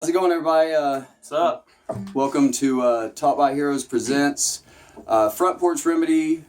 How's it going, everybody? What's up? Welcome to Taught by Heroes Presents Front Porch Remedy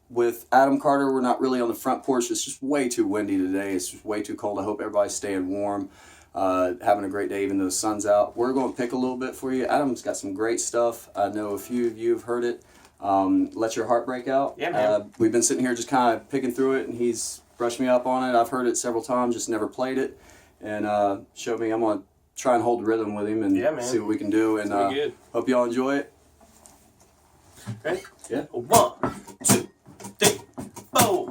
with Adam Carter. We're not really on the front porch. It's just way too windy today. It's just way too cold. I hope everybody's staying warm, having a great day even though the sun's out. We're going to pick a little bit for you. Adam's got some great stuff. I know a few of you have heard it. Let Your Heart Break Out. Yeah, man. We've been sitting here just kind of picking through it, and he's brushed me up on it. I've heard it several times, just never played it, and showed me. I'm going to try and hold rhythm with him and see what we can do, and hope y'all enjoy it. Ready? Yeah. 1, 2, 3, 4.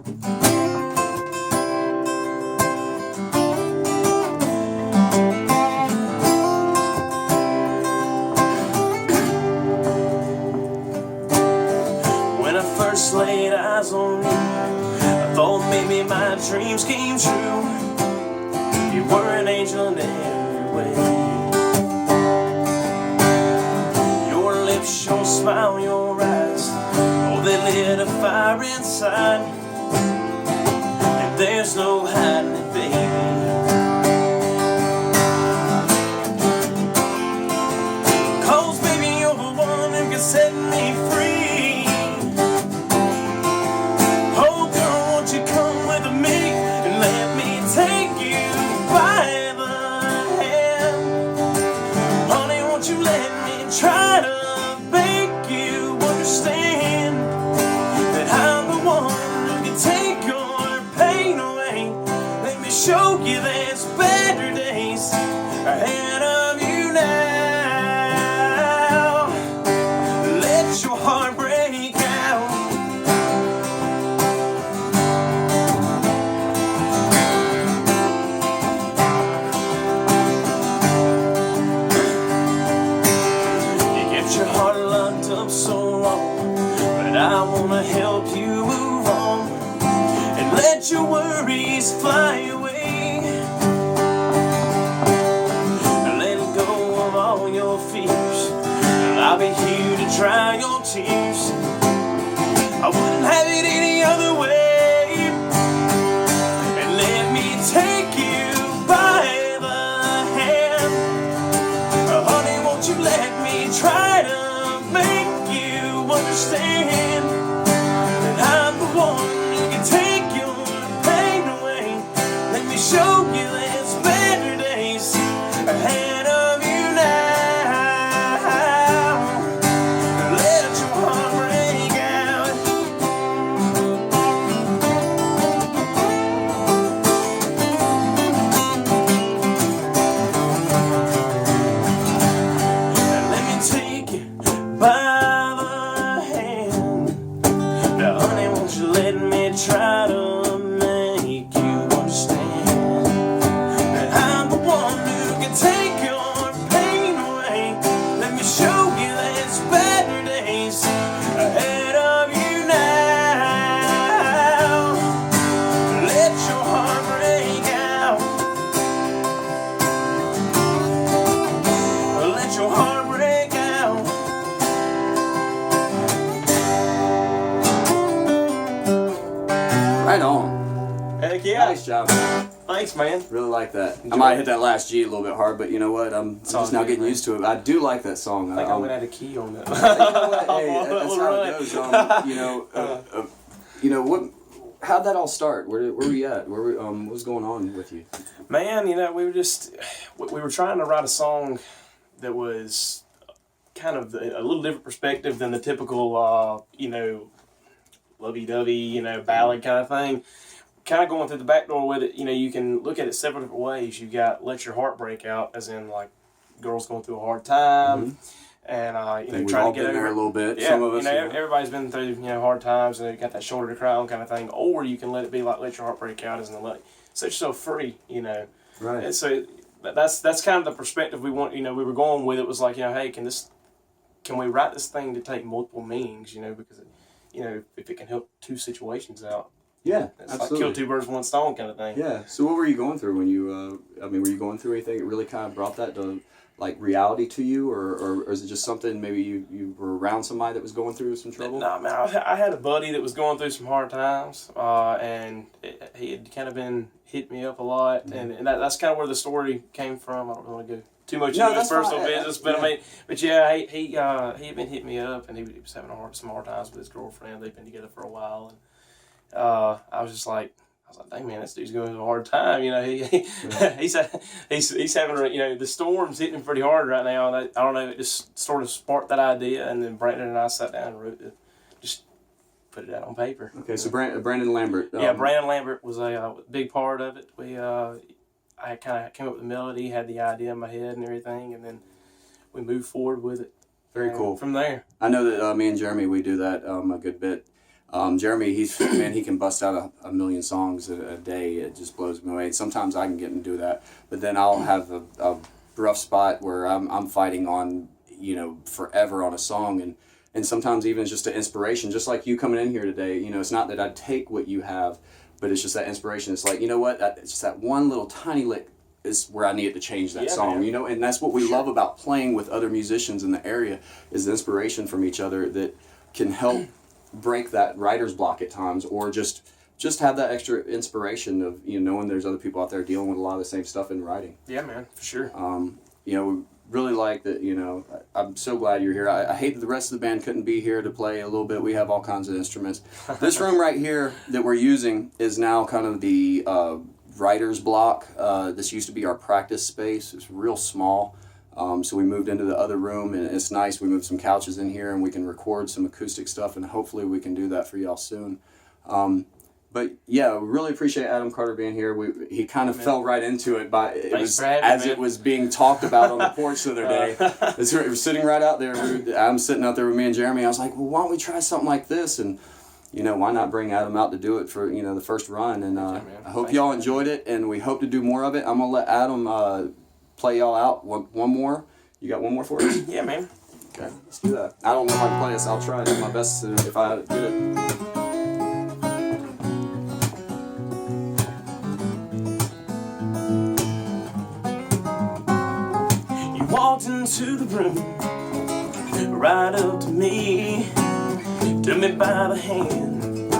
When I first laid eyes on you, I thought maybe my dreams came true. You were an angel in every way. Your lips, your smile, your eyes, oh, they lit a fire inside, and there's no hiding it, baby. Cause baby, you're the one who can set me free. Oh girl, won't you come with me and let me take you by the hand? Honey, won't you let me try to make you understand that I'm the one who can take your pain away? Let me show you there's better days ahead of you now. Let your heart break out. Your heart locked up so long, but I wanna help you move on and let your worries fly away. Let go of all your fears, and I'll be here to dry your tears. I wouldn't have it any other way. And let me take you by the hand. Honey, won't you let me try to make you understand that I'm the one who can take your pain away? Let me show you there's better days ahead of you now. Let your heart break out. Let me take you by the hand. Now, honey, won't you let me try to make you understand that I'm the one who can take your pain away? Let me show you there's better days ahead of you now. Let your heart break out. Let your heart break out. Right on. Heck yeah. Nice job, man. Thanks, man. Really like that. Enjoy I might it. hit that last G a little bit hard, but you know what? I'm all just now good, getting man. used to it. I do like that song. I think I'm gonna add a key on that. You know what? Hey, that's how it goes. What? How'd that all start? Where were you at? What was going on with you? Man, we were trying to write a song that was kind of a little different perspective than the typical, lovey-dovey, ballad kind of thing. Kind of going through the back door with it, you can look at it several different ways. You got Let Your Heart Break Out, as in like girls going through a hard time, and We've trying all to get been there over a little bit. Yeah, Some of us. everybody's been through hard times, and you got that shoulder to cry on kind of thing. Or you can let it be like Let Your Heart Break Out, as in set yourself free, Right. And so that's kind of the perspective we want. We were going with. It was like, hey, can we write this thing to take multiple meanings? Because if it can help two situations out. Yeah, It's absolutely. like kill two birds with one stone kind of thing. Yeah. So what were you going through when you? Were you going through anything that really kind of brought that to like reality to you, or is it just something maybe you were around somebody that was going through some trouble? No, man, I had a buddy that was going through some hard times, and he had kind of been hitting me up a lot, and that's kind of where the story came from. I don't really want to go too much No, into his that's personal fine. business, but Yeah. I mean, but yeah, he had been hitting me up, and he was having some hard times with his girlfriend. They've been together for a while, and I was like, dang man, this dude's going through a hard time. You know, he's having, you know, the storm's hitting him pretty hard right now. And I don't know, it just sort of sparked that idea, and then Brandon and I sat down and wrote it, just put it out on paper. Okay, so Brandon Lambert. Yeah, Brandon Lambert was a big part of it. I kind of came up with the melody, had the idea in my head and everything, and then we moved forward with it. Very cool. From there. I know that me and Jeremy, we do that a good bit. Jeremy, he can bust out a million songs a day. It just blows me away. Sometimes I can get and do that, but then I'll have a rough spot where I'm fighting on, you know, forever on a song, and sometimes even it's just an inspiration, just like you coming in here today. You know, it's not that I take what you have, but it's just that inspiration. It's like, you know what, it's just that one little tiny lick is where I need to change that song, man. You know, and that's what we love about playing with other musicians in the area, is the inspiration from each other that can help break that writer's block at times, or just have that extra inspiration of, you know, knowing there's other people out there dealing with a lot of the same stuff in writing. Yeah, man, for sure. You know, we really like that, you know, I'm so glad you're here. I hate that the rest of the band couldn't be here to play a little bit. We have all kinds of instruments. This room right here that we're using is now kind of the writer's block. This used to be our practice space. It's real small. So we moved into the other room, and it's nice. We moved some couches in here, and we can record some acoustic stuff, and hopefully we can do that for y'all soon. But yeah, we really appreciate Adam Carter being here. He kind of fell right into it it was being talked about on the porch the other day. It was sitting right out there. I'm sitting out there with me and Jeremy. I was like, well, why don't we try something like this? And you know, why not bring Adam out to do it for, you know, the first run? And I hope y'all enjoyed it, and we hope to do more of it. I'm gonna let Adam play y'all out one more. You got one more for us? Yeah, man. Okay, let's do that. I don't know if I can play this. I'll try to do my best if I get it. Walked into the room, right up to me, took me by the hand,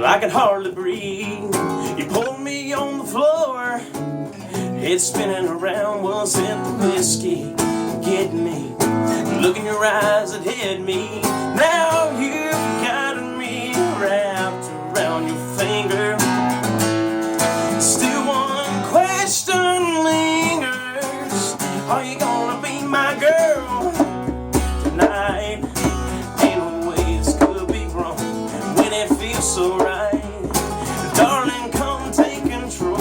I could hardly breathe. You pulled me on the floor, head spinning around. Was it the whiskey getting me? Look in your eyes that hit me. Now you've got me wrapped around your finger. Still one question lingers. Are you gonna be my girl tonight? Ain't no way this could be wrong when it feels so right. Darling, come take control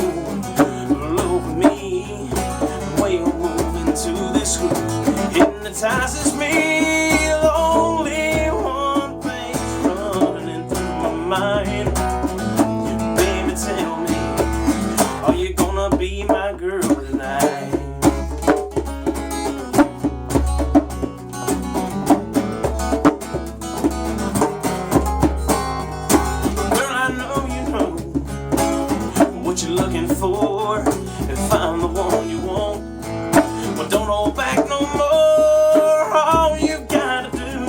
over me. The way you're moving to this groove hypnotizes me. The only one thing's running through my mind. Baby, tell me, are you gonna be my girl tonight? What you're looking for, if I'm the one you want, well, don't hold back no more. All you gotta do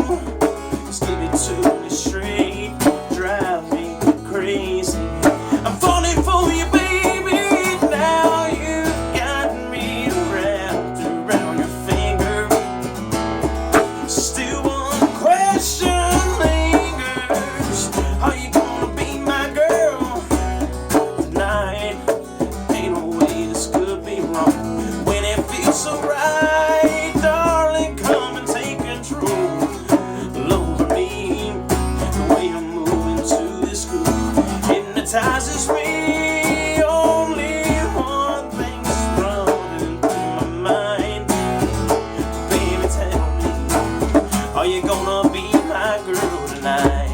is give it to me straight, drive me crazy. I'm falling for you, baby. Now you got me wrapped around your finger. Still one question lingers. Are you gonna be my girl tonight? Ain't no way this could be wrong when it feels so right. Darling, come and take control over me. The way you're moving to this groove hypnotizes me. Only one thing's running through my mind. Baby, tell me, are you gonna be my girl tonight?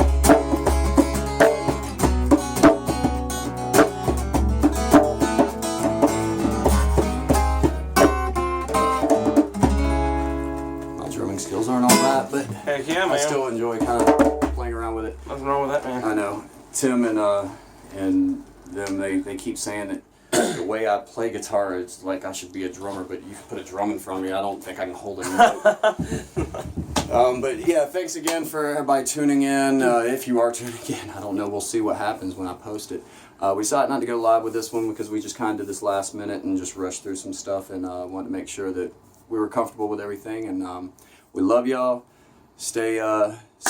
My drumming skills aren't all that, but Heck yeah, man. I still enjoy kind of playing around with it. Nothing wrong with that, man. I know Tim and them, they keep saying that the way I play guitar, it's like I should be a drummer, but you can put a drum in front of me, I don't think I can hold a note. But yeah, thanks again for everybody tuning in. If you are tuning in, I don't know. We'll see what happens when I post it. We decided not to go live with this one because we just kind of did this last minute and just rushed through some stuff and wanted to make sure that we were comfortable with everything. And we love y'all. Stay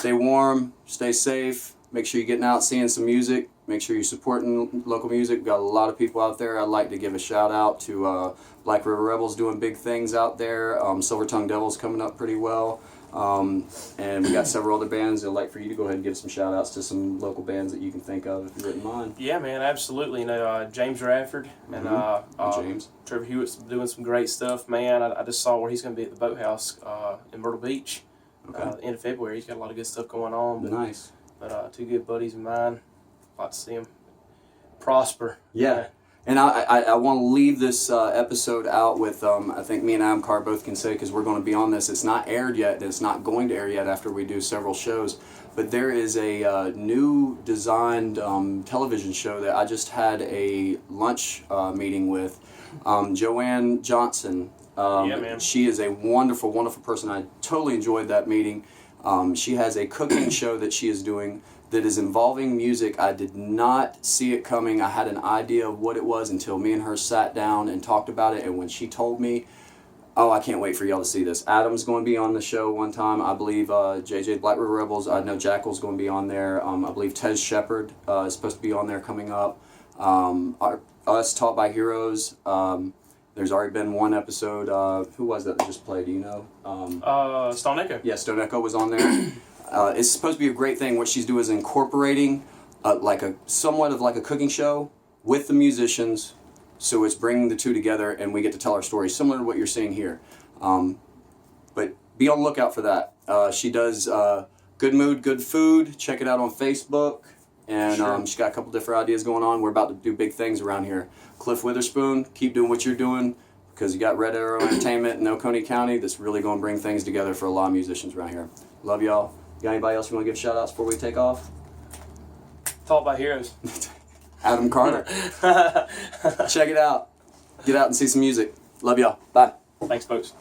warm. Stay safe. Make sure you're getting out, seeing some music. Make sure you're supporting local music. We've got a lot of people out there. I'd like to give a shout out to Black River Rebels doing big things out there. Silver Tongue Devils coming up pretty well. And we got several other bands. I'd like for you to go ahead and give some shout outs to some local bands that you can think of if you wouldn't mind. Yeah, man, absolutely. You know, James Rafford and James. Trevor Hewitt's doing some great stuff, man. I just saw where he's going to be at the Boathouse in Myrtle Beach. End of February. He's got a lot of good stuff going on. But, Nice. But two good buddies of mine. Like to see him prosper. Yeah. And I want to leave this episode out with, I think me and Adam Carr both can say, because we're going to be on this. It's not aired yet. It's not going to air yet after we do several shows. But there is a new designed television show that I just had a lunch meeting with. Joanne Johnson. Yeah, man. She is a wonderful, wonderful person. I totally enjoyed that meeting. She has a cooking show that she is doing that is involving music. I did not see it coming. I had an idea of what it was until me and her sat down and talked about it. And when she told me, oh, I can't wait for y'all to see this. Adam's going to be on the show one time. I believe JJ Black River Rebels. I know Jackal's going to be on there. I believe Tez Shepard is supposed to be on there coming up. Us Taught by Heroes. There's already been one episode. Who was that just played? Do you know? Stone Echo. Yeah, Stone Echo was on there. It's supposed to be a great thing. What she's doing is incorporating somewhat of like a cooking show with the musicians. So it's bringing the two together and we get to tell our story, similar to what you're seeing here. But be on the lookout for that. She does Good Mood, Good Food. Check it out on Facebook. And Sure. She's got a couple different ideas going on. We're about to do big things around here. Cliff Witherspoon, keep doing what you're doing because you got Red Arrow Entertainment in Oconee County that's really going to bring things together for a lot of musicians around here. Love y'all. Got anybody else you want to give shout outs before we take off? Taught by Heroes. Adam Carter. Check it out. Get out and see some music. Love y'all. Bye. Thanks, folks.